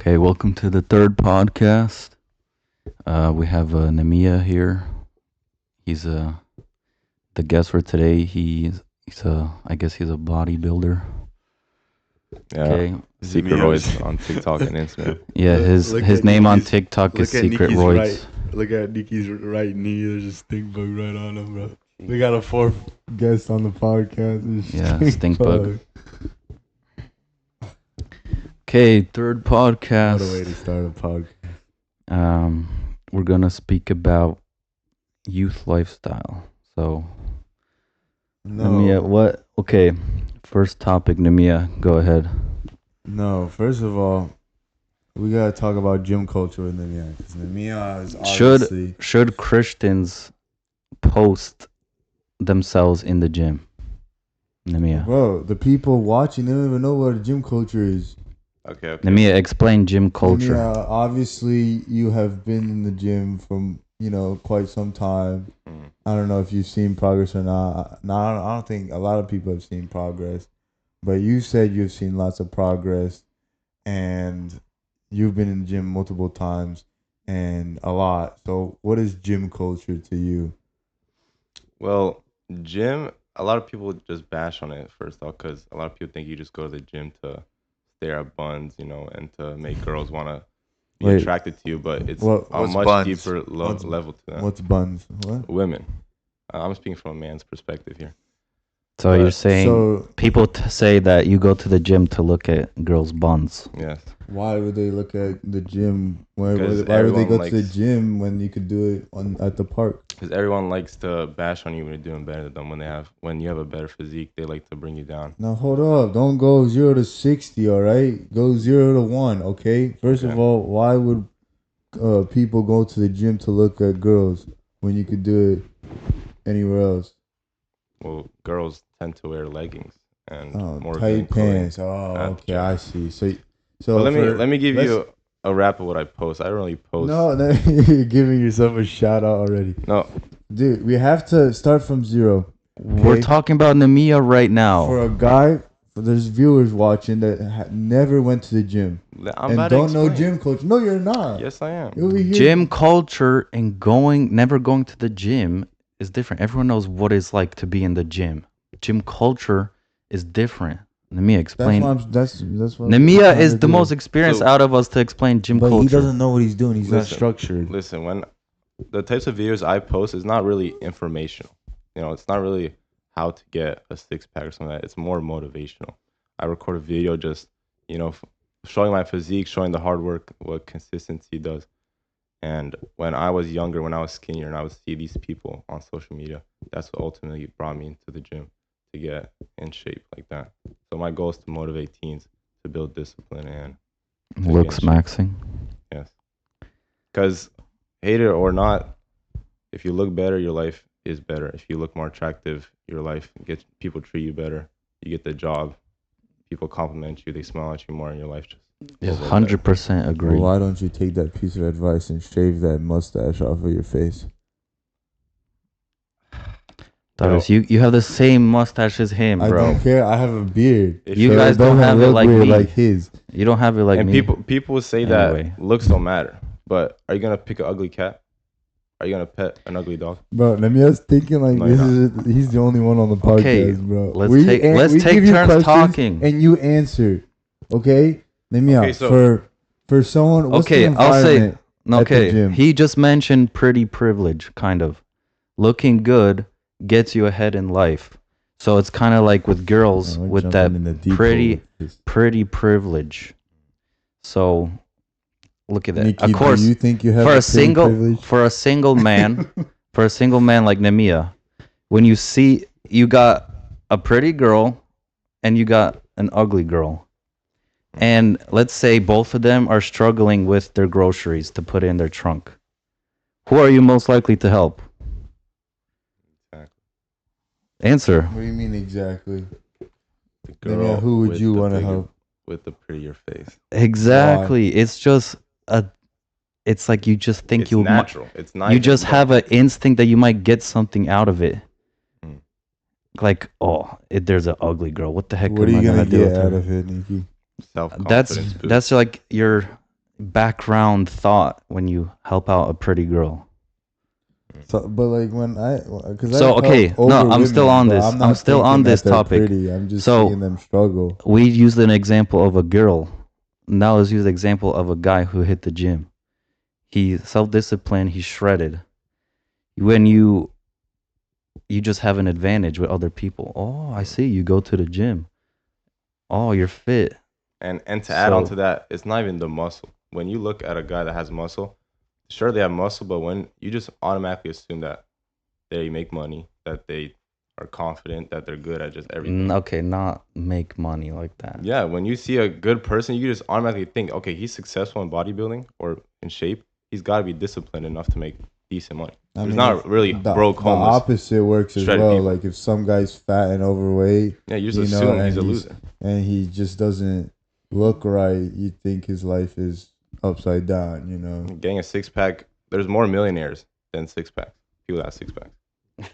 Okay, welcome to the third podcast. We have Nemia here. He's the guest for today. I guess he's a bodybuilder. Yeah, Okay, Secret Royce on TikTok and Instagram. yeah, his name on TikTok is Secret Royce. Look at Nikki's right knee. There's a stink bug right on him, bro. We got a fourth guest on the podcast. Yeah, stink bug. Okay, third podcast. What a way to start a podcast. We're gonna speak about youth lifestyle. So, Nemia, what? Okay, first topic, Nemia, go ahead. No, first of all, we gotta talk about gym culture with Nemia. Because Nemia is obviously... Should Christians post themselves in the gym? Nemia. Bro, the people watching, they don't even know what a gym culture is. Okay. Nemia, explain gym culture. Nemia, obviously, you have been in the gym from, quite some time. I don't know if you've seen progress or not. No, I don't think a lot of people have seen progress. But you said you've seen lots of progress. And you've been in the gym multiple times and a lot. So what is gym culture to you? Well, gym, a lot of people just bash on it first off because a lot of people think you just go to the gym to stare at buns, and to make girls want to be attracted to you. But it's a much deeper level to that. What's buns? What? Women. I'm speaking from a man's perspective here. So you're saying people say that you go to the gym to look at girls' buns. Yes. Why would they look at the gym? Why would they go to the gym when you could do it at the park? Because everyone likes to bash on you when you're doing better than them. When you have a better physique, they like to bring you down. Now hold up! Don't go 0 to 60. All right, go 0 to 1. Okay. First of all, why would people go to the gym to look at girls when you could do it anywhere else? Well, girls tend to wear leggings and more tight pants. Oh, okay, I see. So well, let me give you a wrap of what I post. I don't really post. No, you're giving yourself a shout out already. No, dude, we have to start from zero. Okay? We're talking about Nemia right now. For a guy, there's viewers watching that never went to the gym and don't know gym culture. No, you're not. Yes, I am. Gym culture and never going to the gym is different. Everyone knows what it's like to be in the gym. Gym culture is different. Nemia, explain. That's what Nemia is the most experienced out of us to explain gym culture. But he doesn't know what he's doing. He's not structured. Listen, when the types of videos I post is not really informational. It's not really how to get a six-pack or something like that. It's more motivational. I record a video just, showing my physique, showing the hard work, what consistency does. And when I was younger, when I was skinnier, and I would see these people on social media, that's what ultimately brought me into the gym to get in shape like that. So my goal is to motivate teens to build discipline and looks maxing. Yes. Because hate it or not, if you look better, your life is better. If you look more attractive, your life gets people treat you better. You get the job. People compliment you. They smile at you more, and your life just. Yes, 100% agree. Well, why don't you take that piece of advice and shave that mustache off of your face? Taurus, you have the same mustache as him, bro. I don't care. I have a beard. You guys don't have it like me. Like his. You don't have it like me. And people say that looks don't matter. But are you gonna pick an ugly cat? Are you gonna pet an ugly dog? Bro, Nemia's thinking like he's the only one on the podcast, bro. Let's take turns talking. And you answer. Okay? Nemia, for someone what's the environment at the gym? He just mentioned pretty privilege, kind of. Looking good gets you ahead in life. So it's kind of like with girls with that pretty privilege. So look at that. Nikki, of course, do you think you have for a single man, for a single man like Nemia, when you see you got a pretty girl and you got an ugly girl, and let's say both of them are struggling with their groceries to put in their trunk, who are you most likely to help? Answer. What do you mean exactly? The girl who would you want to help? With the prettier face. Exactly. Why? It's just it's like you just think it's natural. It's not. You just have an instinct that you might get something out of it. Like, there's an ugly girl. What the heck? What are you gonna get out of it, Nikki? Self-confidence. That's like your background thought when you help out a pretty girl. So, but like when because So, okay, no, I'm still on but this. I'm I'm not still on thinking this that they're topic. pretty. I'm just So- seeing them struggle. We used an example of a girl. Now let's use the example of a guy who hit the gym. He's self-disciplined. He's shredded. When you just have an advantage with other people. Oh, I see. You go to the gym. Oh, you're fit. And to add on So- to that, it's not even the muscle. When you look at a guy that has muscle, sure they have muscle, but when you just automatically assume that they make money, that they are confident, that they're good at just everything. Okay, not make money like that. Yeah, when you see a good person, you just automatically think, okay, he's successful in bodybuilding or in shape. He's got to be disciplined enough to make decent money. There's not really broke, the homeless. opposite works as shredded well. people. Like if some guy's fat and overweight, Yeah, you just you know, assume and he's a loser. and he just doesn't look right, you think his life is upside down. You know. Getting a six pack, there's more millionaires than six packs. People that have six packs.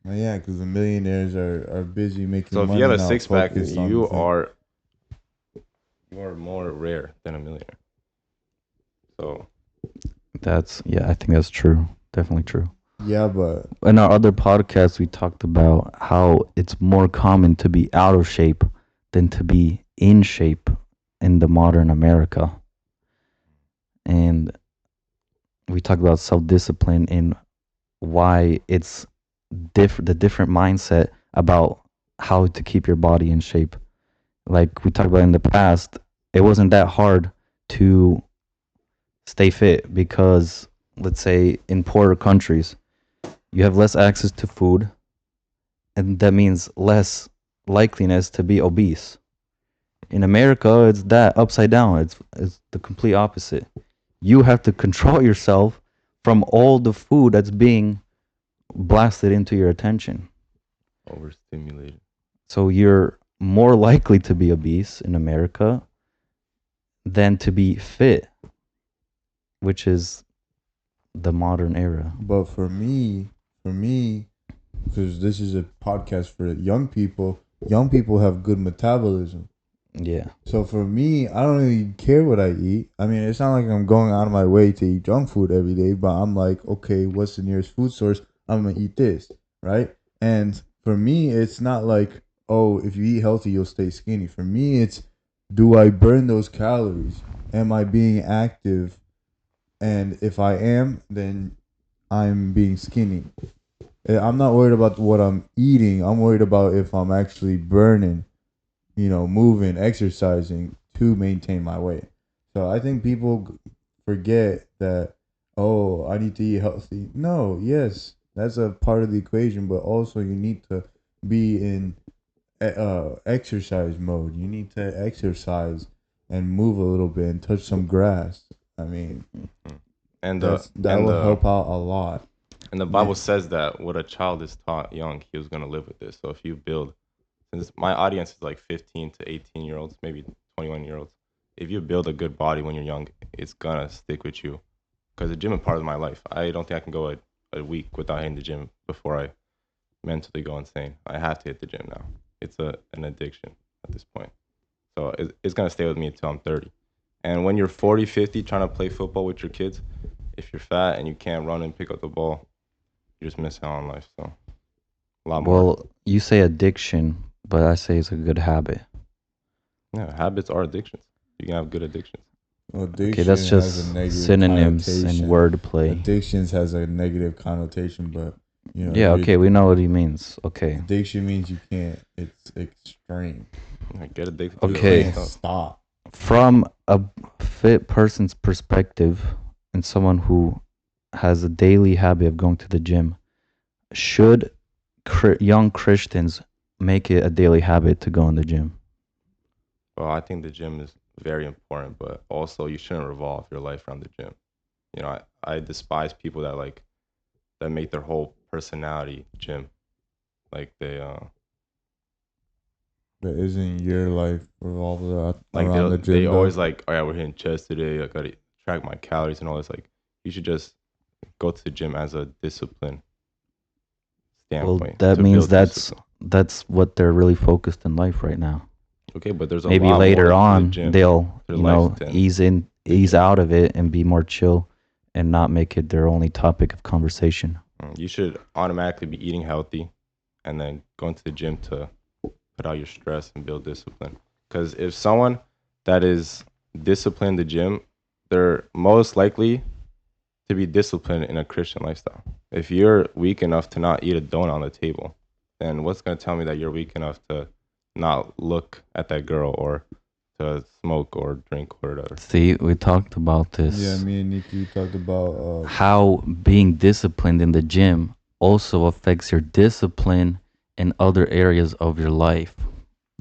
Well, yeah, because the millionaires are busy making So if money you have a now, six pack, focused on you the thing. are more rare than a millionaire. So I think that's true. Definitely true. Yeah, but In our other podcasts, we talked about how it's more common to be out of shape than to be in shape in the modern America. And we talked about self-discipline and why it's the different mindset about how to keep your body in shape. Like we talked about in the past, it wasn't that hard to stay fit because, let's say, in poorer countries, you have less access to food, and that means less likeliness to be obese. In America, it's that upside down. It's the complete opposite. You have to control yourself from all the food that's being blasted into your attention. overstimulated. So you're more likely to be obese in America than to be fit, which is the modern era. But for me, because this is a podcast for young people have good metabolism. Yeah. So for me, I don't really care what I eat. I mean, it's not like I'm going out of my way to eat junk food every day, but I'm like, okay, what's the nearest food source? I'm going to eat this, right? And for me, it's not like, oh, if you eat healthy, you'll stay skinny. For me, it's, do I burn those calories? Am I being active? And if I am, then I'm being skinny. I'm not worried about what I'm eating. I'm worried about if I'm actually burning, moving, exercising to maintain my weight. So I think people forget that, oh, I need to eat healthy. No, yes, that's a part of the equation, but also you need to be in exercise mode. You need to exercise and move a little bit and touch some grass. I mean, And that will help out a lot. And the Bible says that what a child is taught young, he was going to live with this. So if you build, since my audience is like 15 to 18-year-olds, maybe 21-year-olds, if you build a good body when you're young, it's going to stick with you. Because the gym is part of my life. I don't think I can go a week without hitting the gym before I mentally go insane. I have to hit the gym now. It's an addiction at this point. So it's going to stay with me until I'm 30. And when you're 40, 50, trying to play football with your kids, if you're fat and you can't run and pick up the ball, you just miss out on life. So a lot more. Well, you say addiction, but I say it's a good habit. Yeah, habits are addictions. You can have good addictions. Okay, that's just synonyms and wordplay. Addictions has a negative connotation, but Yeah, okay, we know what he means. Okay. Addiction means you can't. It's extreme. Like, get addicted to Okay. You the can't stuff. stop. From a fit person's perspective and someone who has a daily habit of going to the gym, should young Christians make it a daily habit to go in the gym? Well, I think the gym is very important, but also you shouldn't revolve your life around the gym. I despise people that make their whole personality gym. Like But isn't your life revolved around the gym? they though? always like, oh yeah, we're hitting chest today. I gotta track my calories and all this. Like, you should just go to the gym as a discipline Well, standpoint. that to means build discipline. that's what they're really focused in life right now. Okay, but there's a Maybe lot later more to the on gym. they'll Their you know life than ease gym. out of it and be more chill and not make it their only topic of conversation. You should automatically be eating healthy and then going to the gym to put out your stress and build discipline. Because if someone that is disciplined in the gym, they're most likely to be disciplined in a Christian lifestyle. If you're weak enough to not eat a donut on the table, then what's going to tell me that you're weak enough to not look at that girl or to smoke or drink or whatever? See, we talked about this. Yeah, me and Nikki talked about How being disciplined in the gym also affects your discipline in other areas of your life.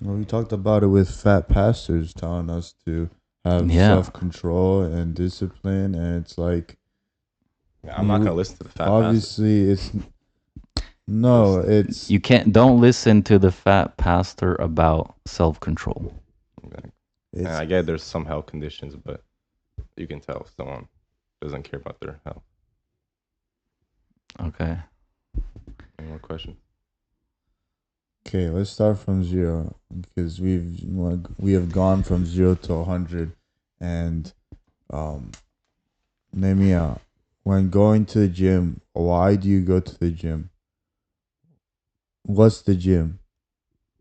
well, we talked about it with fat pastors telling us to have Yeah. self-control and discipline, and it's like Yeah, I'm not going to listen to the fat pastor. obviously it's no, it's You don't listen to the fat pastor about self-control. And it's I get there's some health conditions, but you can tell if someone doesn't care about their health. Okay. Any more questions? okay. Let's start from zero because we have gone from 0 to 100, and Nemia, when going to the gym, why do you go to the gym? What's the gym?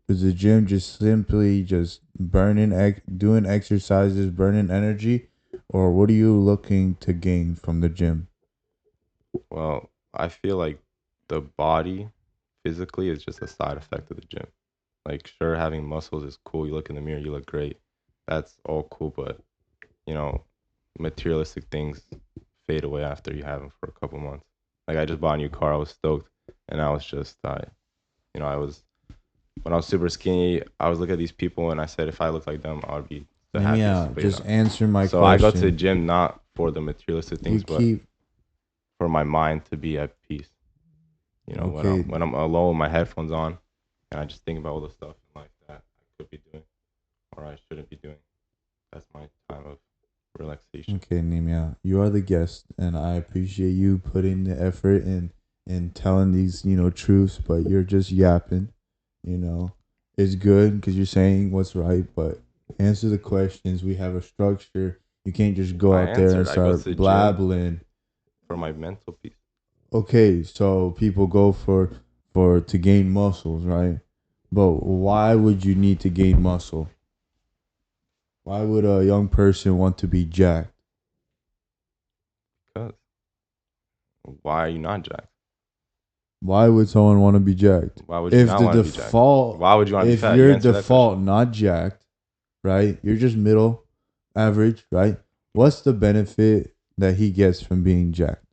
Is the gym just simply just doing exercises, burning energy, or what are you looking to gain from the gym? Well, I feel like the body physically is just a side effect of the gym. Like, sure, having muscles is cool. You look in the mirror, you look great. That's all cool, but materialistic things fade away after you have them for a couple months. Like, I just bought a new car. I was stoked, and I was just, I was when I was super skinny. I was looking at these people, and I said, if I looked like them, I would be the happiest. Yeah, But, just answer my so question. I go to the gym not for the materialistic things, You but keep for my mind to be at peace. Okay. When I'm alone with my headphones on, and I just think about all the stuff in life that I could be doing or I shouldn't be doing. That's my time of relaxation. okay, Nemia. You are the guest, and I appreciate you putting the effort in telling these truths. But you're just yapping. It's good because you're saying what's right, but answer the questions. We have a structure. You can't just go I out there and answered. I go to start the gym. blabbling. For my mental peace. Okay, so people go for to gain muscles, right? But why would you need to gain muscle? Why would a young person want to be jacked? Because why are you not jacked? Why would someone want to be jacked? Why would you If not the want to be jacked? default, Why would you want to be if fat? You you're answer that default not jacked, right? You're just middle, average, right? What's the benefit that he gets from being jacked?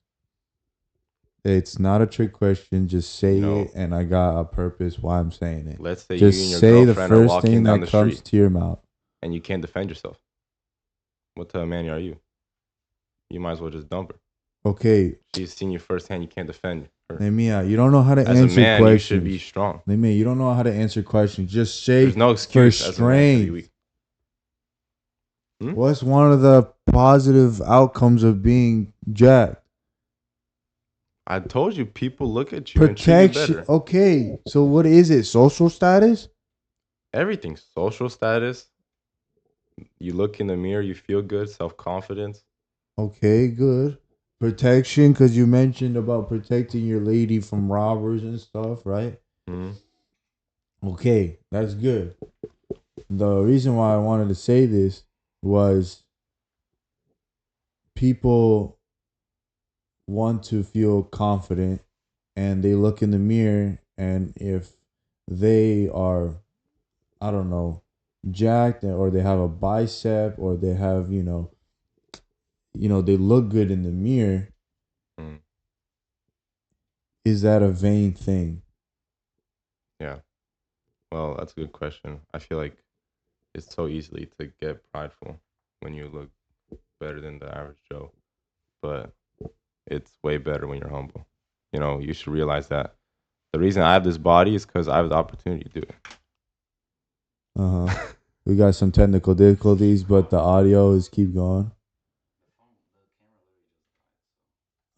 It's not a trick question. Just say it, and I got a purpose why I'm saying it. Let's say Just you and your say the girlfriend are first walking thing down that the comes street to your mouth. and you can't defend yourself. What type of man are you? You might as well just dump her. Okay, She's seen you firsthand. You can't defend her. Nemia, you don't know how to As a answer man, questions. you should be strong. Nemia, you don't know how to answer questions. Just say There's no excuse for as a man to be strength. weak. What's one of the positive outcomes of being jacked? I told you, people look at you and treat you Protection. better. Okay, so what is it? Social status? Everything. Social status. You look in the mirror, you feel good, self-confidence. Okay, good. Protection, because you mentioned about protecting your lady from robbers and stuff, right? Mm-hmm. Okay, that's good. The reason why I wanted to say this was people want to feel confident and they look in the mirror, and if they are, I don't know, jacked, or they have a bicep, or they have, they look good in the mirror, is that a vain thing? Yeah. Well, that's a good question. I feel like it's so easily to get prideful when you look better than the average Joe, but it's way better when you're humble. You should realize that the reason I have this body is because I have the opportunity to do it. We got some technical difficulties, but the audio is keep going.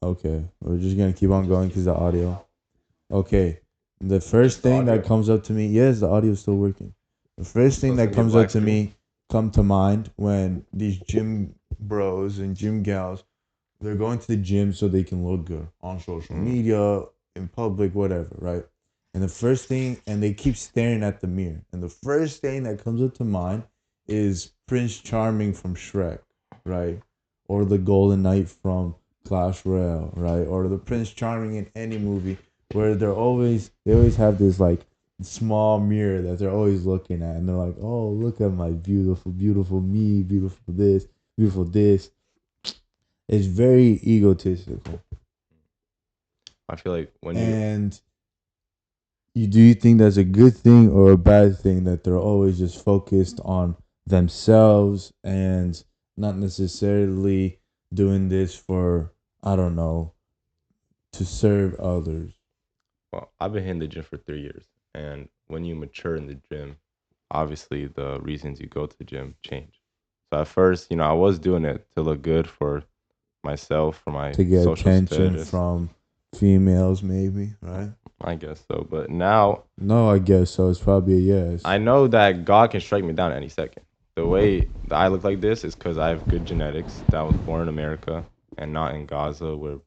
Okay, we're just gonna keep on going because the audio. Okay, the first thing that comes up to me, yes, the audio is still working. The first thing So that it's gonna comes be up to black me, come to mind when these gym bros and gym gals, they're going to the gym so they can look good on social media, in public, whatever, right? And the first thing, and they keep staring at the mirror. And the first thing that comes up to mind is Prince Charming from Shrek, right? Or the Golden Knight from Clash Royale, right? Or the Prince Charming in any movie where they always have this like small mirror that they're always looking at, and they're like, "Oh, look at my beautiful, beautiful me, beautiful this, beautiful this." It's very egotistical. I feel like when you And do you think that's a good thing or a bad thing that they're always just focused on themselves and not necessarily doing this for, I don't know, to serve others? well, I've been hitting the gym for 3 years, and when you mature in the gym, obviously the reasons you go to the gym change. So at first, I was doing it to look good for myself, for my To get social attention status. from females, maybe, right? I guess so. But now No, I guess so. It's probably a yes. I know that God can strike me down any second. The way that I look like this is because I have good genetics. That I was born in America and not in Gaza, where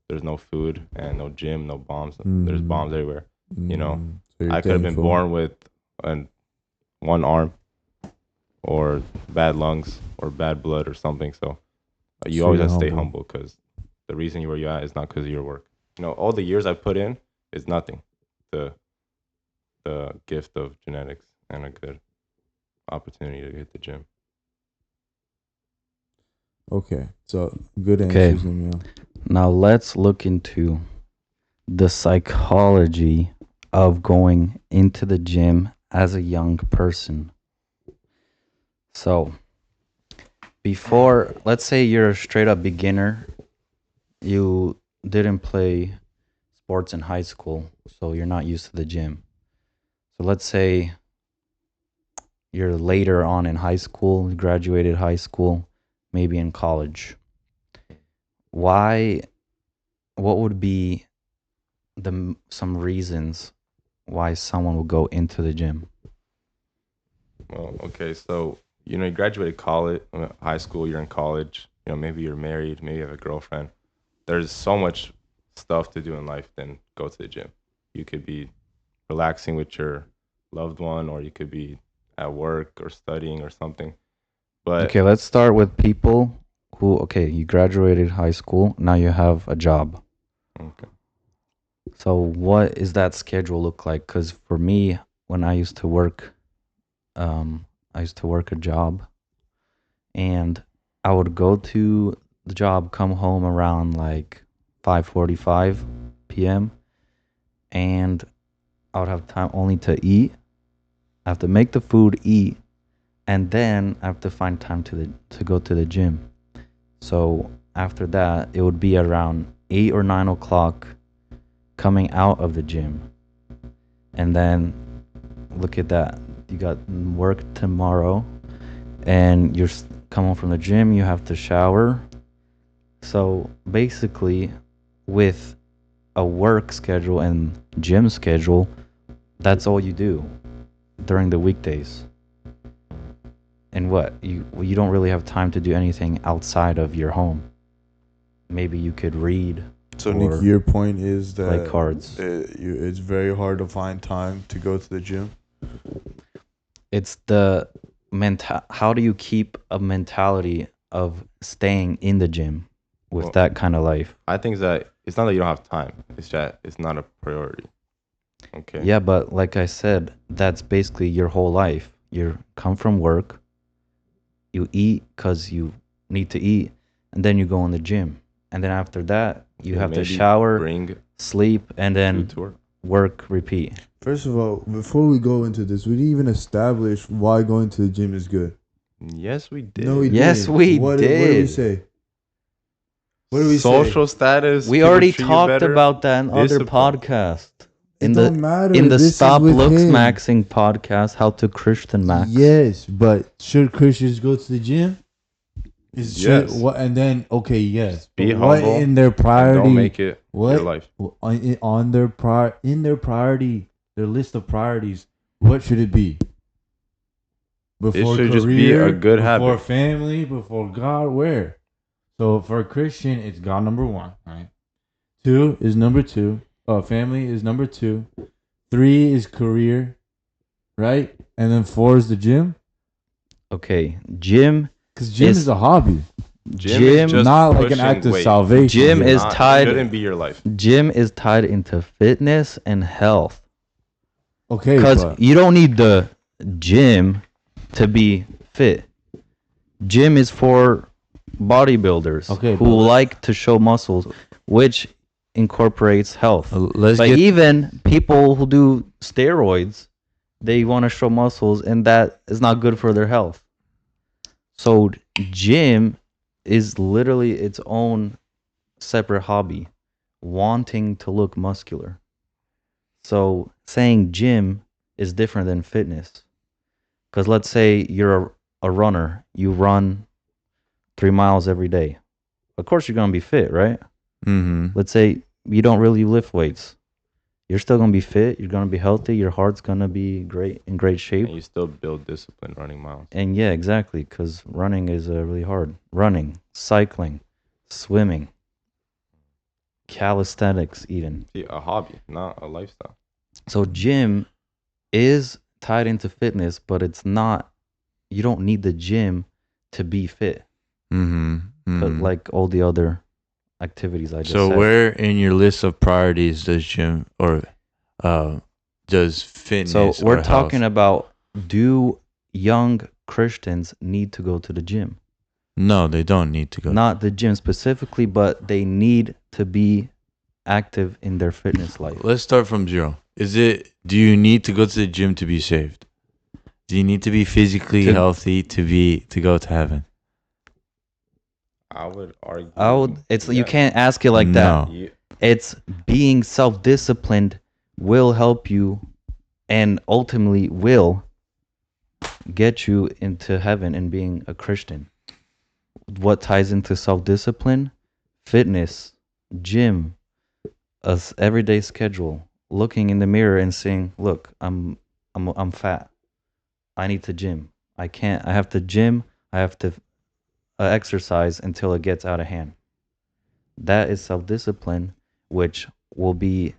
there's no food and no gym, no bombs. There's bombs everywhere. So you're I could have been thankful. born with one arm, or bad lungs, or bad blood, or something. So you So always you're have to stay humble. humble, because the reason you're where you're at is not because of your work. All the years I put in is nothing. The gift of genetics and a good opportunity to hit the gym. Okay, so good Okay. answers, Emil. Now let's look into the psychology of going into the gym as a young person. So, before, let's say you're a straight up beginner, you didn't play sports in high school, so you're not used to the gym. So, let's say you're later on in high school, you graduated high school, maybe in college. What would be some reasons why someone would go into the gym? Well, okay, so you graduated college, high school. You're in college. Maybe you're married. Maybe you have a girlfriend. There's so much stuff to do in life than go to the gym. You could be relaxing with your loved one, or you could be at work or studying or something. But Okay, let's start with people who, okay, you graduated high school, now you have a job. okay. So what is that schedule look like? Because for me, when I used to work, a job, and I would go to the job, come home around like 5:45 p.m., and I would have time only to eat. I have to make the food, eat, and then I have to find time to go to the gym. So after that, it would be around 8 or 9 o'clock coming out of the gym. And then look at that. You got work tomorrow, and you're come home from the gym, you have to shower. So basically, with a work schedule and gym schedule, that's all you do during the weekdays. And what you don't really have time to do anything outside of your home. Maybe you could read, So, or Nick, your point is play that cards. it's very hard to find time to go to the gym. It's the how do you keep a mentality of staying in the gym with Well, that kind of life? I think that it's not that you don't have time. It's that it's not a priority. Okay. Yeah, but like I said, that's basically your whole life. You come from work, you eat because you need to eat, and then you go in the gym. And then after that, you Okay, have to maybe shower, bring sleep, and then food to work. work, repeat. First of all, before we go into this, we didn't even establish why going to the gym is good. Yes, we did. No, we Yes, didn't. we What did we did. say? What do we Social say? status. We people already treat you talked better. about that in other Discipline. podcast. It In don't matter. the This is Stop with Looks him. Maxing podcast, How to Christian Max. Yes, but should Christians go to the gym? Yes. What and then okay, yes. Be But what humble in their And priority? don't make it what your life. on their priority, their list of priorities? What should it be? before should career, just be a good before habit. family, before God. Where? So for a Christian, it's God number one. Right. 2 is number 2. Family is number 2. 3 is career, right? And then 4 is the gym. Okay, gym. Because gym is a hobby, Gym, is just not like an pushing act of weight. salvation. Gym is Not- tied- Shouldn't be your life. Gym is tied into fitness and health. Okay, Because but you don't need the gym to be fit. Gym is for bodybuilders Okay, who but- like to show muscles, which incorporates health. let's But get even people who do steroids, they want to show muscles, and that is not good for their health. So gym is literally its own separate hobby, wanting to look muscular. So saying gym is different than fitness. Because let's say you're a runner, you run 3 miles every day. Of course, you're going to be fit, right? Let's say you don't really lift weights. You're still going to be fit. You're going to be healthy. Your heart's going to be in great shape. And you still build discipline running miles. And yeah, exactly. Because running is really hard. Running, cycling, swimming, calisthenics, even. See, a hobby, not a lifestyle. So gym is tied into fitness, but it's not. You don't need the gym to be fit. But like all the other activities I just So said. where in your list of priorities does gym or does fitness? So we're talking about, do young Christians need to go to the gym? No, they don't need to go. Not the gym specifically, but they need to be active in their fitness life. Let's start from zero. Do you need to go to the gym to be saved? Do you need to be physically To- healthy to go to heaven? I would argue. You can't ask it like that. No. It's being self-disciplined will help you and ultimately will get you into heaven and being a Christian. What ties into self-discipline? Fitness, gym, a everyday schedule, looking in the mirror and saying, "Look, I'm fat. I need to gym. I have to gym. I have to exercise until it gets out of hand." That is self-discipline, which will be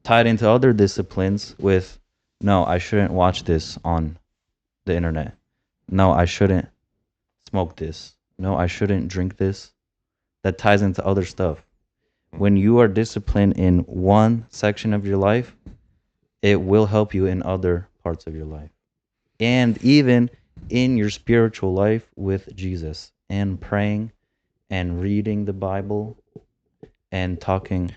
tied into other disciplines with, no, I shouldn't watch this on the internet. No, I shouldn't smoke this. No, I shouldn't drink this. That ties into other stuff. When you are disciplined in one section of your life, it will help you in other parts of your life. And even in your spiritual life with Jesus, and praying and reading the Bible and talking.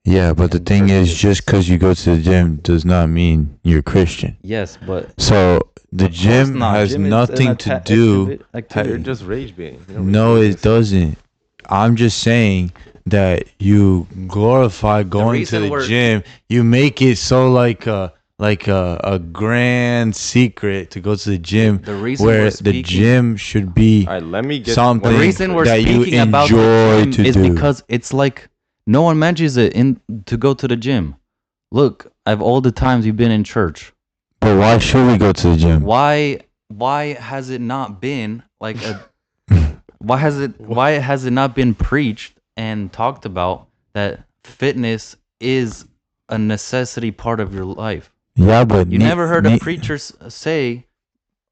Yeah, but the And thing is, versus- just because you go to the gym does not mean you're Christian. Yes, but So the of course gym not. has Gym is nothing an to do. activity. You're just rage baiting. You don't No, really it doesn't. I'm just saying that you glorify going to reason the we're- gym. You make it so like a grand secret to go to the gym, The reason where we're the speaking- gym should be All right, let me get something The reason we're that you speaking about enjoy the gym to is do. because it's like no one mentions it to go to the gym. Look, I've all the times you've been in church. But why should we go to the gym? Why has it not been like a why has it not been preached and talked about that fitness is a necessity part of your life? Yeah, but You never heard a preacher say,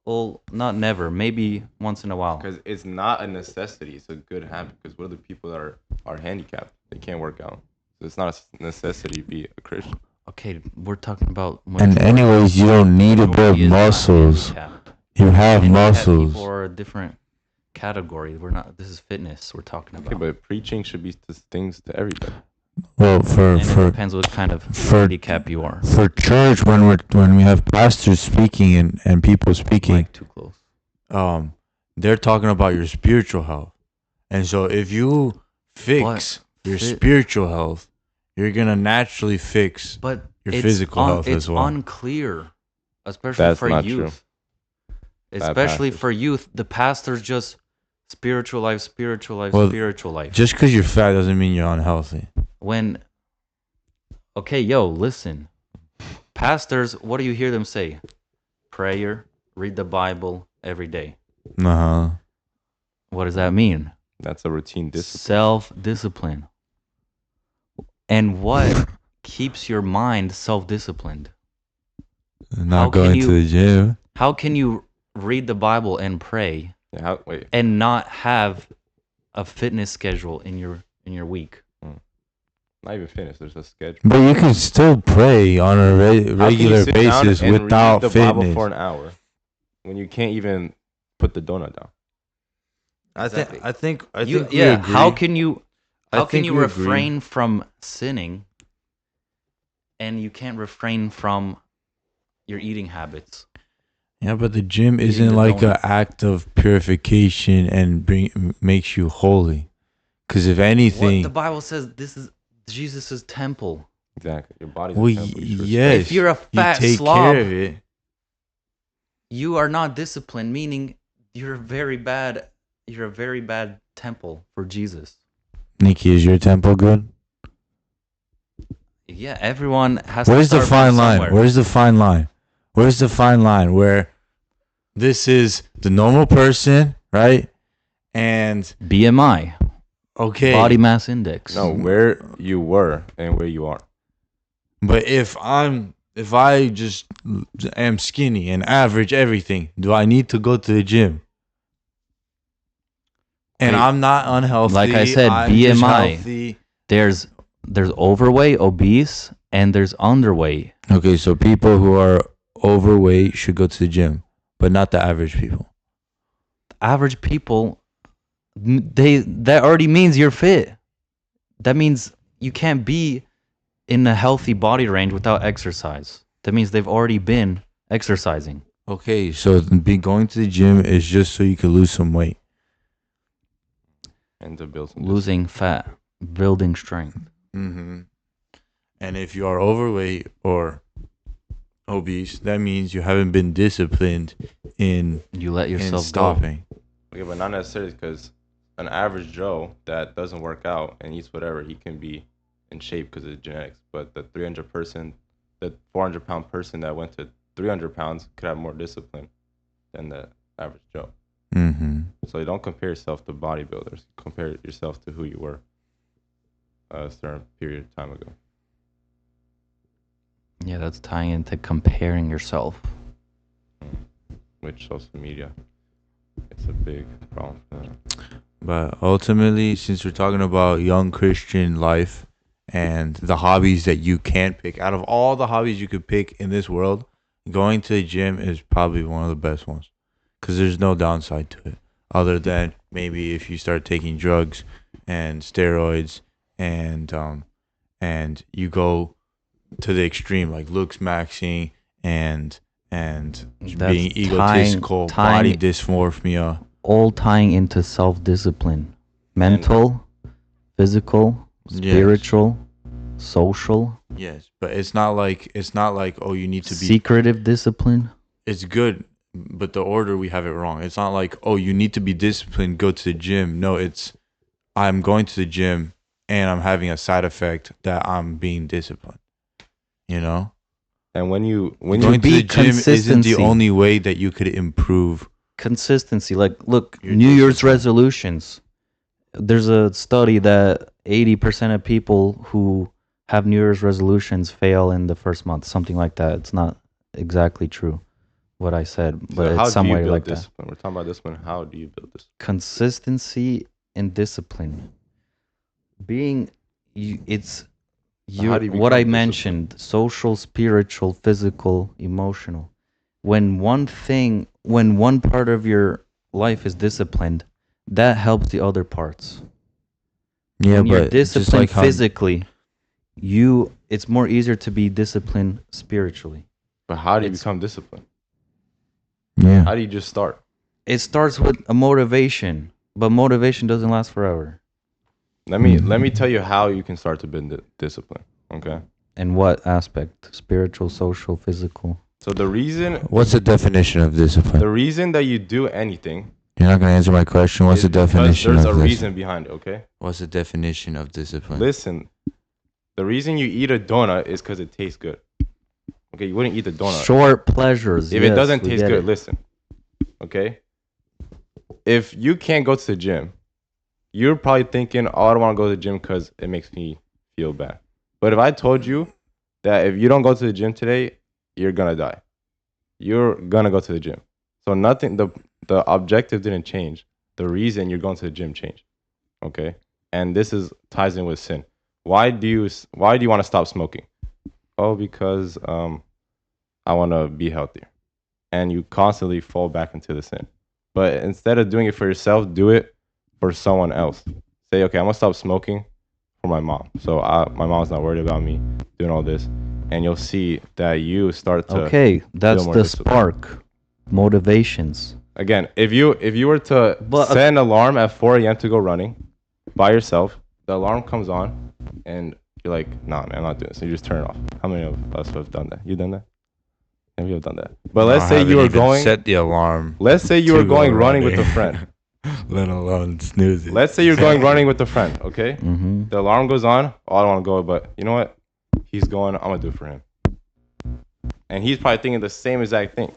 well, not never, maybe once in a while. because it's not a necessity. It's a good habit. Because what are the people that are handicapped? They can't work out. So it's not a necessity to be a Christian. Okay, we're talking about. And anyways, you don't need to build majority is not muscles. handicapped. You have Handicapped muscles. People are a different category. We're not. This is fitness we're talking about. Okay, but preaching should be to things to everybody. Well, And it depends what kind of handicap you are. for church, when we have pastors speaking and people speaking, Like too close. they're talking about your spiritual health. And so if you fix your Fit- spiritual health, you're gonna naturally fix But your it's physical health it's as well. unclear, especially That's for not youth. true. Especially pastors. for youth, the pastor's just spiritual life, spiritual life, Well, spiritual life. Just because you're fat doesn't mean you're unhealthy. When, okay, yo, listen. Pastors, what do you hear them say? Prayer, read the Bible every day. Uh-huh. What does that mean? That's a routine discipline. Self-discipline. And what keeps your mind self-disciplined? Not How can going you- to the gym. How can you read the Bible and pray Yeah, wait. and not have a fitness schedule in your week? Not even finished. There's a schedule. But you can still pray on a How can you regular sit down basis and without read the Bible fitness. for an hour when you can't even put the donut down? Exactly. I think we Yeah. agree. How can you I how can think you we agree. refrain from sinning and you can't refrain from your eating habits? Yeah, but the gym Eating isn't the like an donut. act of purification and makes you holy. Because if What anything, the Bible says, this is Jesus' temple. Exactly. Your body's well, a temple. You should respect yes, If you're a you fat take slob, care of it. you are not disciplined, meaning you're very bad. You're a very bad temple for Jesus. Nikki, is your tempo good? Yeah, everyone has Where's to the start fine from line? somewhere. Where's the fine line? Where's the fine line where this is the normal person, right? And BMI, okay, body mass index. No, where you were and where you are. but if I just am skinny and average everything, do I need to go to the gym? And Wait, I'm not unhealthy. like I said, I'm just BMI. healthy. There's overweight, obese, and there's underweight. Okay, so people who are overweight should go to the gym, but not the average people. Average people, that already means you're fit. That means you can't be in a healthy body range without exercise. That means they've already been exercising. Okay, so going to the gym is just so you can lose some weight. And to build some Losing fat, building strength. Mm-hmm. And if you are overweight or obese, that means you haven't been disciplined in You let in yourself go. stopping. Okay, but not necessarily, because an average Joe that doesn't work out and eats whatever, he can be in shape because of genetics. But the 400-pound person that went to 300 pounds could have more discipline than the average Joe. Mm-hmm. So you don't compare yourself to bodybuilders. Compare yourself to who you were a certain period of time ago. Yeah, that's tying into comparing yourself. Which social media, it's a big problem for them. But ultimately, since we're talking about young Christian life and the hobbies that you can pick, out of all the hobbies you could pick in this world, going to the gym is probably one of the best ones. Because there's no downside to it. Other than maybe if you start taking drugs and steroids and you go to the extreme, like looks maxing and That's being egotistical, body dysmorphia. All tying into self-discipline. Mental, physical, spiritual, social, Yes, but it's not like oh, you need to be. secretive discipline. It's good, but the order we have it wrong. It's not like oh, you need to be disciplined, go to the gym. No, it's I'm going to the gym and I'm having a side effect that I'm being disciplined. You know, And when you going to be the gym isn't consistency. the only way that you could improve. Consistency. Like, look, Your New Year's discipline. resolutions. There's a study that 80% of people who have New Year's resolutions fail in the first month. Something like that. It's not exactly true what I said, but so how it's some do you way build like that. discipline? We're talking about discipline. How do you build this? Consistency and discipline. Being, it's how do you what I become mentioned: social, spiritual, physical, emotional. When one part of your life is disciplined, that helps the other parts. Yeah, When you're but just disciplined like how physically, it's more easier to be disciplined spiritually. But how do you It's- become disciplined? yeah. How do you just start? It starts with a motivation, but motivation doesn't last forever. Let me tell you how you can start to build discipline. Okay. In what aspect? Spiritual, social, physical. So the reason What's the definition of discipline? that you do anything You're not gonna answer my question. What's is the because definition there's of a this? reason behind it. Okay. What's the definition of discipline? Listen, the reason you eat a donut is because it tastes good. Okay, you wouldn't eat the donut Short pleasures. if yes, it doesn't we taste get good. it. Listen, Okay. If you can't go to the gym, you're probably thinking, oh, I don't want to go to the gym because it makes me feel bad. But if I told you that if you don't go to the gym today, you're gonna die. You're gonna go to the gym. So nothing. The objective didn't change. The reason you're going to the gym changed. Okay. And this is ties in with sin. Why do you want to stop smoking? Oh, because I want to be healthier. And you constantly fall back into the sin. But instead of doing it for yourself, do it for someone else. Say, okay, I'm gonna stop smoking for my mom. So my mom's not worried about me doing all this. And you'll see that you start to Okay, that's more the discipline. spark. Motivations. Again, if you were to But- set an alarm at 4 a.m. to go running by yourself, the alarm comes on, and you're like, nah, man, I'm not doing this. So you just turn it off. How many of us have done that? You done that? Yeah, we have done that. But let's I say you haven't were even going. set the alarm. Let's say you to were go going running with a friend. let alone snooze it. Let's say you're going running with a friend. Okay. Mm-hmm. The alarm goes on. Oh, I don't want to go, but you know what? He's going. I'm gonna do it for him. And he's probably thinking the same exact thing.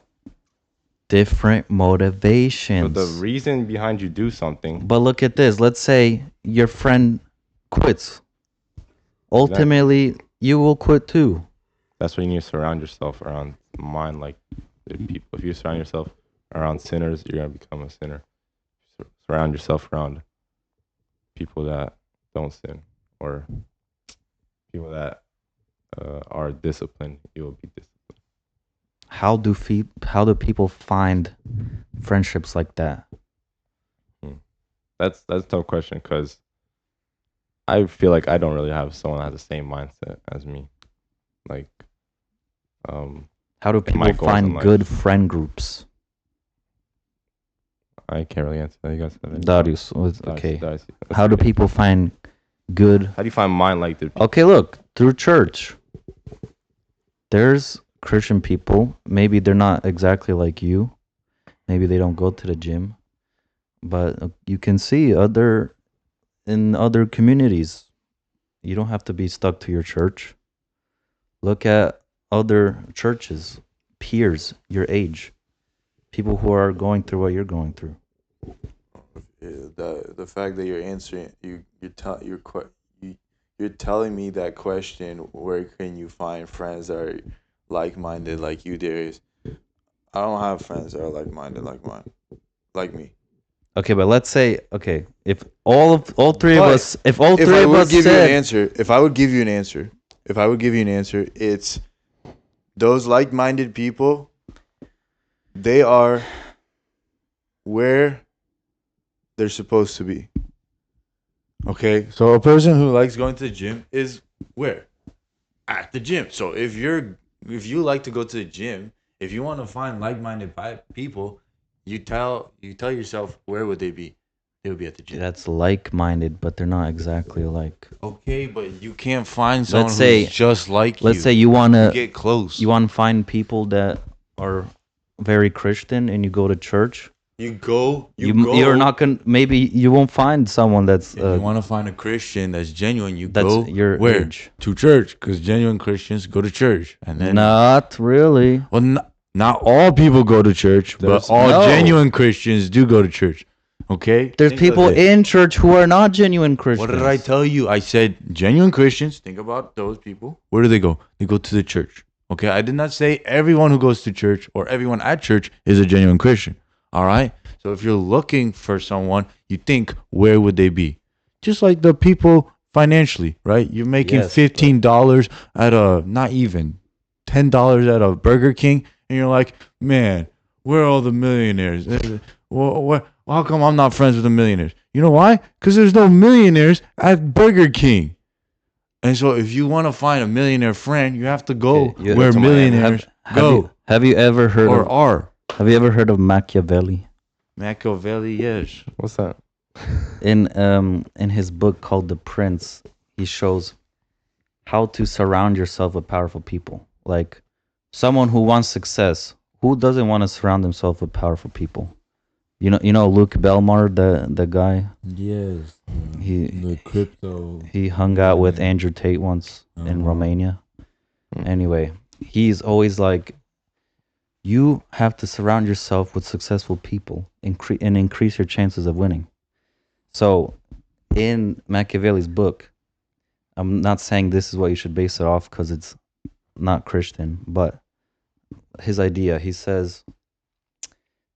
Different motivations. But the reason behind you do something. But look at this. Let's say your friend quits. Ultimately, you will quit too. That's why you need to surround yourself around mind like people. If you surround yourself around sinners, you're gonna become a sinner. Surround yourself around people that don't sin or people that are disciplined. You will be disciplined. How do people find friendships like that? That's a tough question because I feel like I don't really have someone that has the same mindset as me. Like, How do my people goals in find life. good friend groups? I can't really answer that. You guys have any? Darius, Darius, okay. Darius, How do people find good? How do you find mind-like people? Okay, look, through church. There's Christian people. Maybe they're not exactly like you. Maybe they don't go to the gym. But you can see in other communities. You don't have to be stuck to your church. Look at other churches, peers, your age, people who are going through what you're going through. The fact that you're answering you're telling me that question, where can you find friends that are like-minded like you, Darius? I don't have friends that are like-minded like me. Okay, but let's say, if all three of But us, if all If three I of would us give you an said, answer, it's those like-minded people. They are where they're supposed to be. Okay, so a person who likes going to the gym is where? At the gym. So if you like to go to the gym, if you want to find like-minded people, you tell yourself, where would they be? They would be at the gym. that's like-minded, but they're not exactly alike. Okay, but you can't find someone say- who's just like you. Let's say you You wanna get close. you want to find people that are very Christian, and you go to church. You go. You're not gonna. Maybe you won't find someone that's. If you want to find a Christian that's genuine, you That's go your where? age. To church, because genuine Christians go to church, and then Not really. well, not all people go to church, There's- but all No. genuine Christians do go to church. Okay, There's Think of people it. in church who are not genuine Christians. What did I tell you? I said genuine Christians. Think about those people. Where do they go? They go to the church. Okay, I did not say everyone who goes to church or everyone at church is a genuine Christian. All right. So if you're looking for someone, you think, where would they be? Just like the people financially, right? You're making Yes, $15 at not even $10 at a Burger King, and you're like, man, where are all the millionaires? How come I'm not friends with the millionaires? You know why? Because there's no millionaires at Burger King. And so if you want to find a millionaire friend, you have to go Okay, where to Miami. millionaires go Have you ever heard or of? are. Have you ever heard of Machiavelli? Machiavelli, yes. What's that? In his book called The Prince, he shows how to surround yourself with powerful people. Like someone who wants success. Who doesn't want to surround himself with powerful people? You know Luke Belmar, the guy. Yes. He- The crypto. He hung out with Andrew Tate once in Uh-huh. Romania. Hmm. Anyway, he's always like, you have to surround yourself with successful people and increase your chances of winning. So, in Machiavelli's book, I'm not saying this is what you should base it off because it's not Christian, but his idea, he says,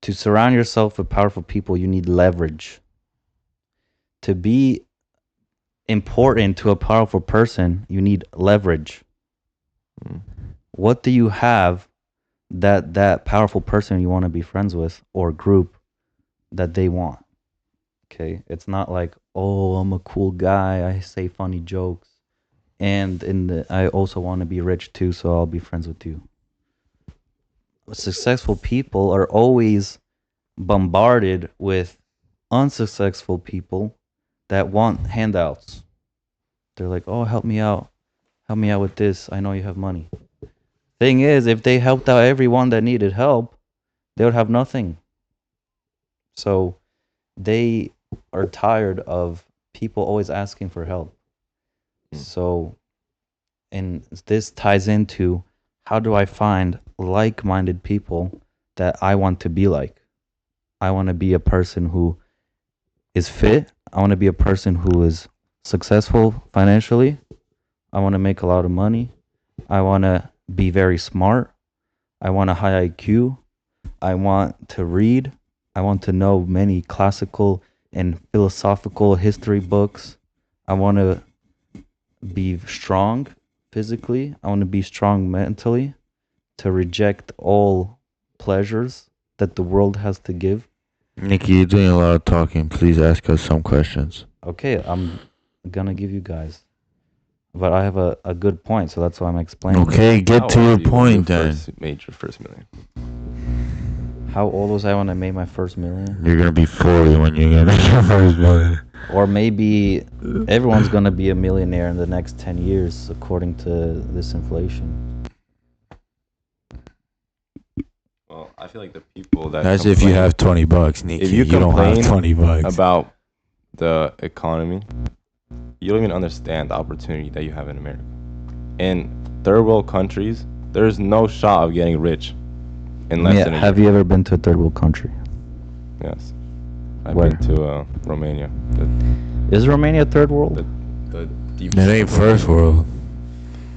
to surround yourself with powerful people, you need leverage. To be important to a powerful person, you need leverage. What do you have that powerful person you want to be friends with or group that they want? Okay, it's not like, oh, I'm a cool guy, I say funny jokes, and I also want to be rich too, so I'll be friends with you. Successful people are always bombarded with unsuccessful people that want handouts. They're like, oh, help me out with this, I know you have money. Thing is, if they helped out everyone that needed help, they would have nothing. So they are tired of people always asking for help. So, and this ties into, how do I find like-minded people that I want to be like? I want to be a person who is fit. I want to be a person who is successful financially. I want to make a lot of money. I want to be very smart. I want a high IQ. I want to read. I want to know many classical and philosophical history books. I want to be strong physically. I want to be strong mentally, to reject all pleasures that the world has to give. Nikki, you're doing a lot of talking. Please ask us some questions. Okay, I'm gonna give you guys, but I have a good point, so that's why I'm explaining. Okay, get How to old your were you when point you then. first made your first million? How old was I when I made my first million? You're gonna be 40 when you get your first million. Or maybe everyone's gonna be a millionaire in the next 10 years, according to this inflation. Well, I feel like the people that That's if you complain have 20 bucks, Nikki. If you don't have complain 20 bucks. about the economy, you don't even understand the opportunity that you have in America. In third world countries, there's no shot of getting rich in less than a Have year. you ever been to a third world country? Yes. I've Where? been to Romania. Is Romania third world? The deep It ain't first world.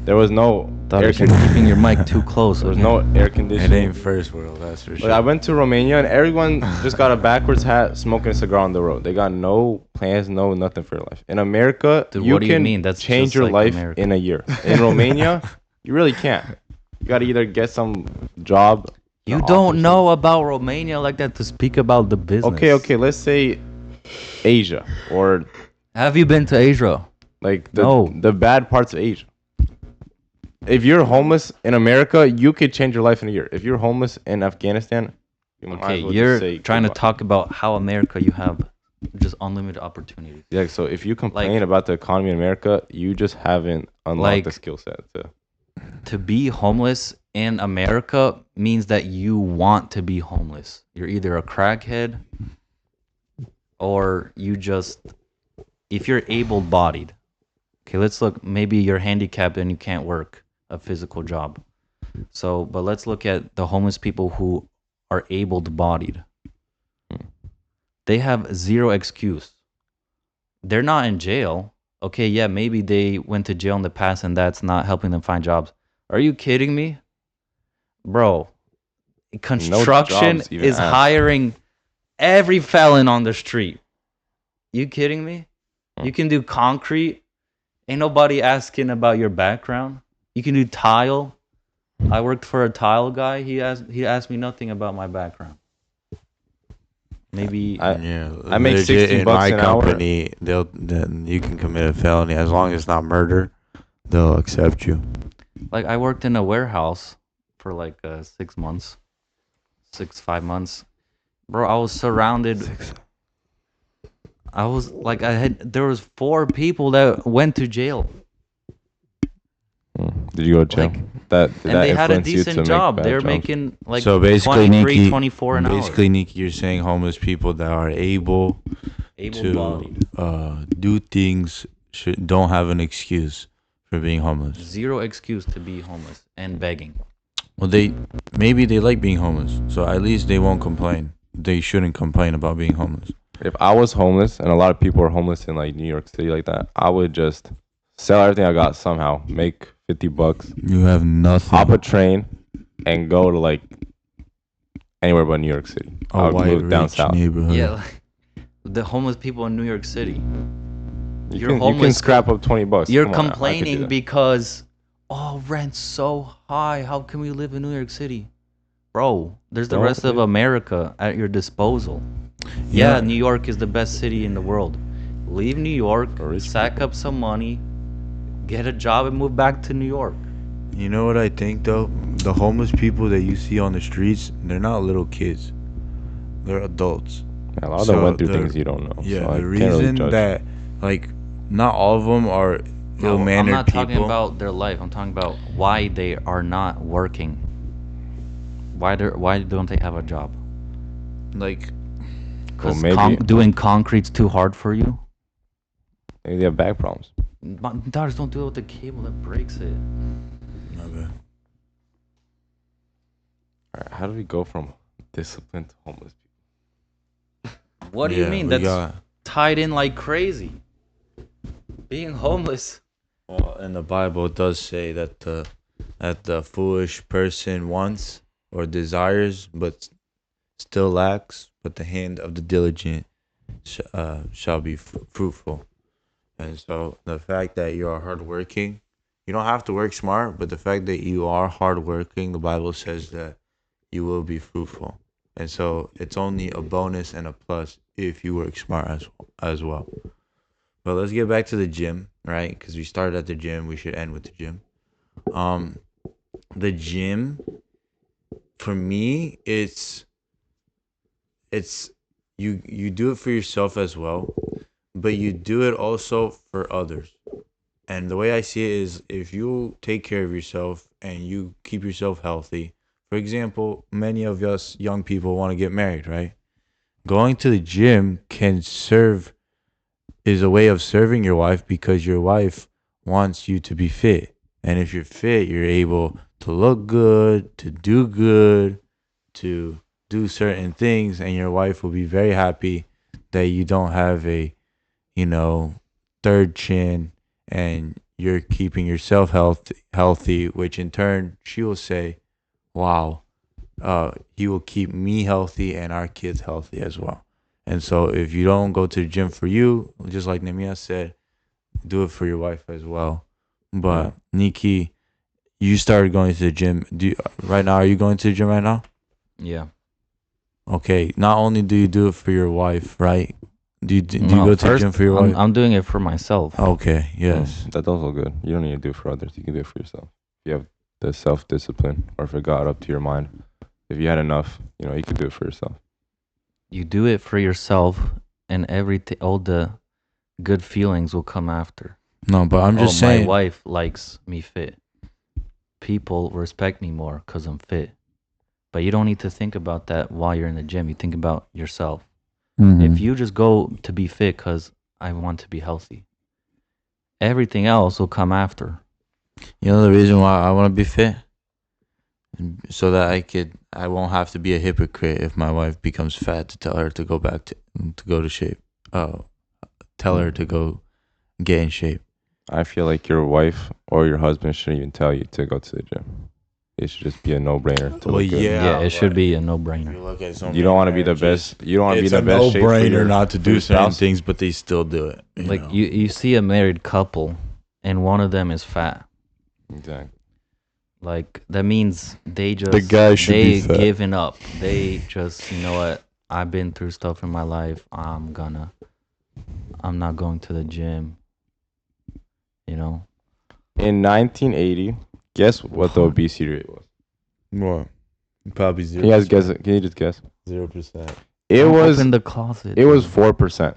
There was no Thought air you're conditioning. keeping your mic too close. There was no air It conditioning. ain't first world, that's for sure. Like, I went to Romania and everyone just got a backwards hat, smoking a cigar on the road. They got no plans, no nothing for their life. In America, Dude, you what do you can mean? That's change just your like life America. in a year. In Romania, you really can't. You got to either get some job. You in the don't office. know about Romania like that to speak about the business. Okay. Let's say Asia or Have you been to Asia? like No. the bad parts of Asia. If you're homeless in America, you could change your life in a year. If you're homeless in Afghanistan, you might Okay, as well just you're say trying to goodbye. talk about how America you have just unlimited opportunities. Yeah, so if you complain Like- about the economy in America, you just haven't unlocked the Like- skill set. To be homeless in America means that you want to be homeless. You're either a crackhead or you just, if you're able-bodied. Okay, let's look, maybe you're handicapped and you can't work a physical job. So, but let's look at the homeless people who are able-bodied. They have zero excuse. They're not in jail. Okay, yeah, maybe they went to jail in the past and that's not helping them find jobs. Are you kidding me? Bro, construction jobs even is asked. hiring every felon on the street. You kidding me? You can do concrete. Ain't nobody asking about your background. You can do tile. I worked for a tile guy. He asked me nothing about my background. Maybe I make legit 60 in bucks my an hour. company, then you can commit a felony as long as it's not murder. They'll accept you. like I worked in a warehouse for like 6 months, 5 months. Bro, I was surrounded. I was like, there was 4 people that went to jail. Did you go to jail? Like, that And they had a influenced you to decent make job. bad They were jobs? making like So basically, 23, Nikki, 24 an hour. basically, Nikki, you're saying homeless people that are able Able-bodied. to do things don't have an excuse for being homeless. Zero excuse to be homeless and begging. Well, maybe they like being homeless, so at least they won't complain. They shouldn't complain about being homeless. If I was homeless and a lot of people are homeless in like New York City like that, I would just sell everything I got somehow, make $50, You have nothing. hop a train, and go to like anywhere but New York City. I A would white move down rich south. neighborhood. Yeah, like, the homeless people in New York City. You You're can homeless. scrap up $20. You're Come on now, I could do complaining that. because, oh, rent's so high. How can we live in New York City? Bro, there's the Don't rest of live- America at your disposal. Yeah. Yeah, New York is the best city in the world. Leave New York, For rich sack up some money, get a job, and move back to New York. You know what I think though? The homeless people that you see on the streets, they're not little kids. They're adults. Yeah, a lot of So them went through the- things you don't know. Yeah, so I the can't really reason judge. that like not all of them are No, I'm ill-mannered not people. talking about their life. I'm talking about why they are not working. Why don't they have a job? like Because maybe- doing concrete's too hard for you? Maybe they have back problems. My daughters don't do it with the cable that breaks it. All right, how do we go from disciplined to homeless people? What do you mean? we That's got- tied in like crazy. Being homeless. Well, in the Bible, it does say that the foolish person wants or desires, but still lacks. But the hand of the diligent shall be fruitful. And so the fact that you are hardworking, you don't have to work smart, but the fact that you are hardworking, the Bible says that you will be fruitful. And so it's only a bonus and a plus if you work smart as well. But let's get back to the gym, right? Because we started at the gym, we should end with the gym. The gym, for me, it's you do it for yourself as well, but you do it also for others. And the way I see it is, if you take care of yourself and you keep yourself healthy, for example, many of us young people want to get married, right? Going to the gym is a way of serving your wife, because your wife wants you to be fit. And if you're fit, you're able to look good, to do certain things, and your wife will be very happy that you don't have a, third chin, and you're keeping yourself healthy, which in turn she will say, wow, he will keep me healthy and our kids healthy as well. And so if you don't go to the gym for you, just like Nemia said, do it for your wife as well. But Nikki, you started going to the gym. Right now, are you going to the gym right now? Yeah. Okay. Not only do you do it for your wife, right? Do you No, go to the first, gym for your wife? I'm doing it for myself. Okay. Yes. That's also good. You don't need to do it for others. You can do it for yourself. If you have the self-discipline, or if it got up to your mind, if you had enough, you could do it for yourself. You do it for yourself, and all the good feelings will come after. No, but I'm just saying. My wife likes me fit. People respect me more because I'm fit. But you don't need to think about that while you're in the gym. You think about yourself. If you just go to be fit because I want to be healthy, everything else will come after. You know the reason why I want to be fit? So that I won't have to be a hypocrite if my wife becomes fat, to tell her to go back to go to shape. Tell her to go get in shape. I feel like your wife or your husband shouldn't even tell you to go to the gym. It should just be a no-brainer to Well, look good. yeah. It should but be a no-brainer. look at so You many don't want to be the marriages, best. You don't want to be It's the a best shape for no-brainer your- not to for do your certain spouse. things, but they still do it. Like know? you see a married couple, and one of them is fat. Exactly. Like that means they just The guy should be fat. giving up. They just, you know what? I've been through stuff in my life. I'm not going to the gym. In 1980, guess what the obesity rate was? What? Probably Can you guys guess it? Can you just guess? 0%. It was in the closet. It was 4%.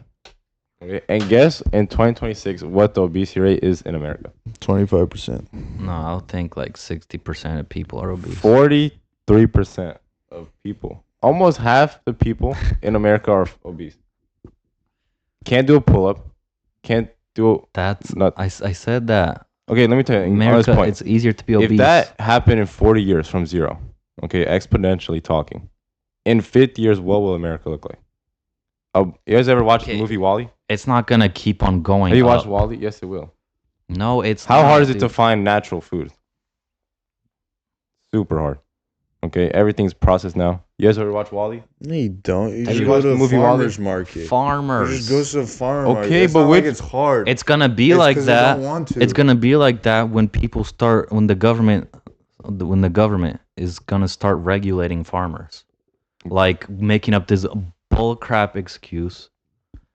Okay, and guess in 2026 what the obesity rate is in America? 25%. No, I'll think like 60% of people are obese. 43% of people, almost half the people in America are obese. Can't do a pull-up. Can't do That's not. I said that Okay, let me tell you. On this America, point, it's easier to be if obese. that happened in 40 years from zero, okay, exponentially talking, in 50 years, what will America look like? You guys ever watched the Okay. movie WALL-E? It's not gonna keep on going. Have you watched up. WALL-E? Yes, it will. No, it's How not, hard is it to dude. find natural food? Super hard. Okay, everything's processed now. You guys ever watch WALL-E? No, you don't. You Have just you go watched to the a movie WALL-E? farmer's market. You just Farmers. go to a farmer market. Okay, It's but not like which- it's hard. It's gonna be It's like 'cause they that. don't want to. It's gonna be like that when the government is gonna start regulating farmers, like making up this bullcrap excuse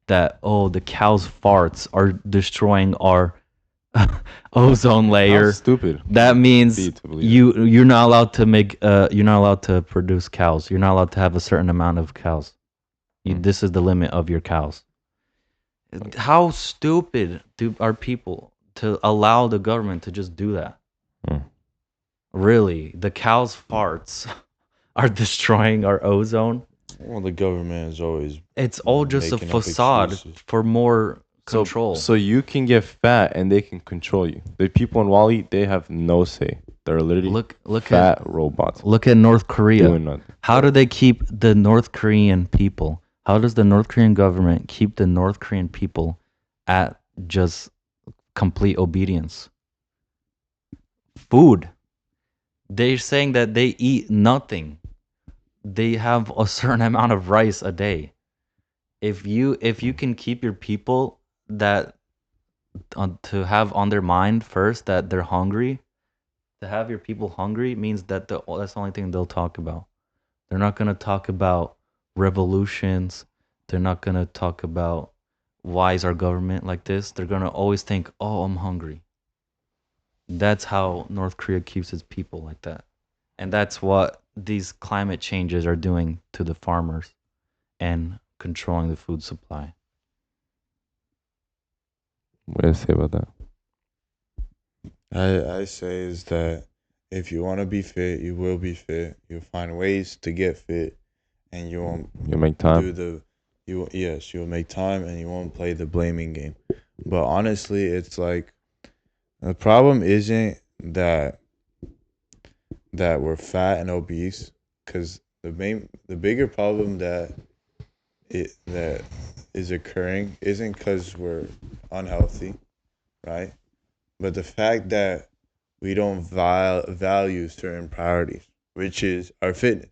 that the cow's farts are destroying our ozone layer. That's stupid. That means Be to believe you're not allowed to you're not allowed to produce cows. You're not allowed to have a certain amount of cows. This is the limit of your cows. How stupid are people to allow the government to just do that? Mm. Really, the cows' farts are destroying our ozone. Well, the government is always It's all just a Making up facade excuses. for more control. So you can get fat and they can control you. The people in WALL-E, they have no say. They're literally look fat robots at North Korea. doing nothing. How do they keep the North Korean people? How does the North Korean government keep the North Korean people at just complete obedience? Food. They're saying that they eat nothing. They have a certain amount of rice a day. If you can keep your people that to have on their mind first that they're hungry, to have your people hungry means that that's the only thing they'll talk about. They're not going to talk about revolutions. They're not going to talk about why is our government like this. They're going to always think, oh, I'm hungry. That's how North Korea keeps its people like that. And that's what these climate changes are doing to the farmers and controlling the food supply. What do you say about that? I say is that if you want to be fit, you will be fit. You'll find ways to get fit, and you won't You make time. you'll make time, and you won't play the blaming game. But honestly, it's like the problem isn't that we're fat and obese, because the bigger problem that is occurring isn't because we're unhealthy, right? But the fact that we don't value certain priorities, which is our fitness,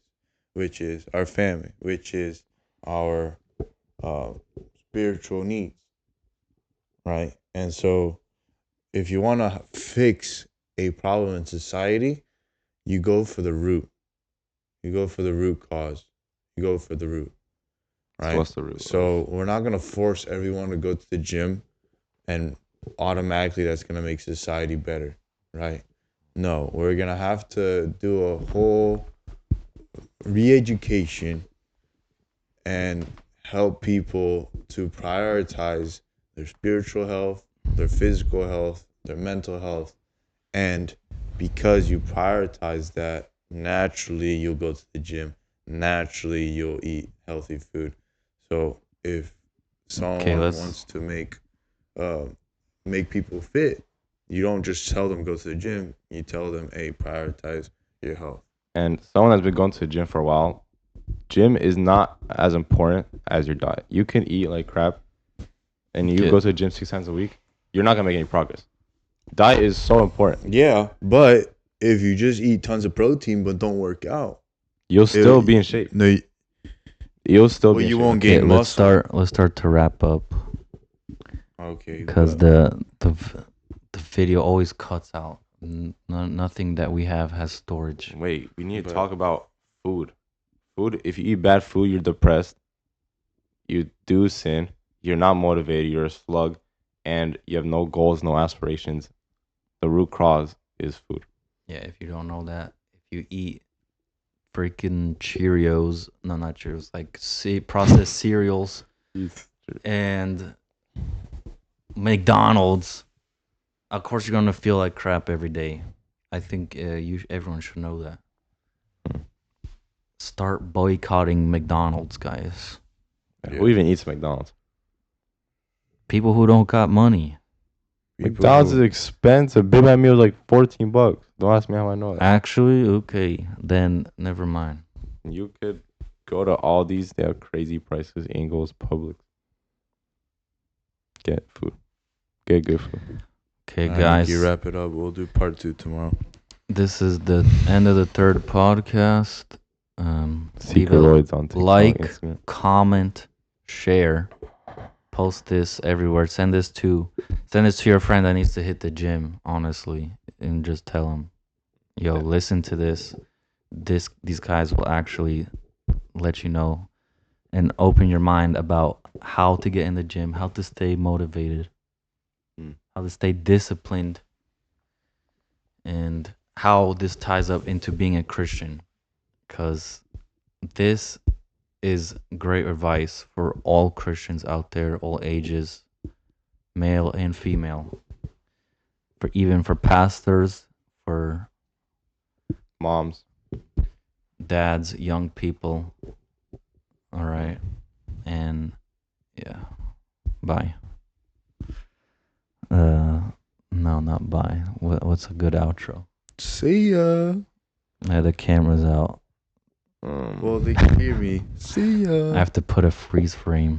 which is our family, which is our spiritual needs, right? And so if you want to fix a problem in society, you go for the root. You go for the root cause. You go for the root, right? So what's the root? So we're not going to force everyone to go to the gym and automatically that's going to make society better, right? No, we're going to have to do a whole re-education and help people to prioritize their spiritual health, their physical health, their mental health. And because you prioritize that, naturally you'll go to the gym. Naturally you'll eat healthy food. So if someone wants to make people fit, you don't just tell them go to the gym. You tell them, hey, prioritize your health. And someone that's been going to the gym for a while, gym is not as important as your diet. You can eat like crap and you go to the gym 6 times a week, you're not going to make any progress. Diet is so important. Yeah, but if you just eat tons of protein but don't work out, you'll still be in shape. No, You'll still be in you shape. won't gain muscle. Let's start to wrap up. Okay. Because the video always cuts out. Nothing that we have has storage. Wait, we need to talk about food. Food, if you eat bad food, you're depressed. You do sin. You're not motivated. You're a slug. And you have no goals, no aspirations. The root cause is food. Yeah, if you don't know that, if you eat freaking Cheerios, no, not Cheerios, like processed cereals and McDonald's, of course you're gonna feel like crap every day. I think everyone should know that. Start boycotting McDonald's, guys. Who even eats McDonald's? People who don't got money. McDonald's is expensive. Big Mac meal is like $14. Don't ask me how I know that. Actually, okay, then never mind. You could go to Aldi's. They have crazy prices. Ingles, Publix. Get food. Get good food. Okay, All right, guys, you wrap it up. We'll do part 2 tomorrow. this is the end of the third podcast. Leave a Secretoids on TikTok. like, Instagram. comment, share, post this everywhere. Send this to your friend that needs to hit the gym, honestly, and just tell him, yo, listen to this. These guys will actually let you know and open your mind about how to get in the gym, how to stay motivated, how to stay disciplined, and how this ties up into being a Christian. Because this is great advice for all Christians out there, all ages, male and female, even for pastors, for Moms. dads, young people. All right. And yeah. Bye. No, not bye. What's a good outro? See ya. Yeah, the camera's out. Well, they can hear me. See ya. I have to put a freeze frame.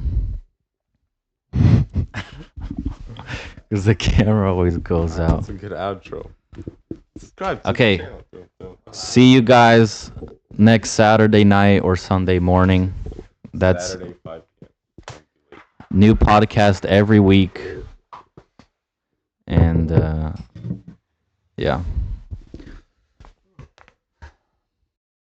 Because the camera always goes out. That's a good outro. Subscribe to Okay. the channel. See you guys next Saturday night or Sunday morning. That's Saturday, 5 p.m. new podcast every week. And yeah.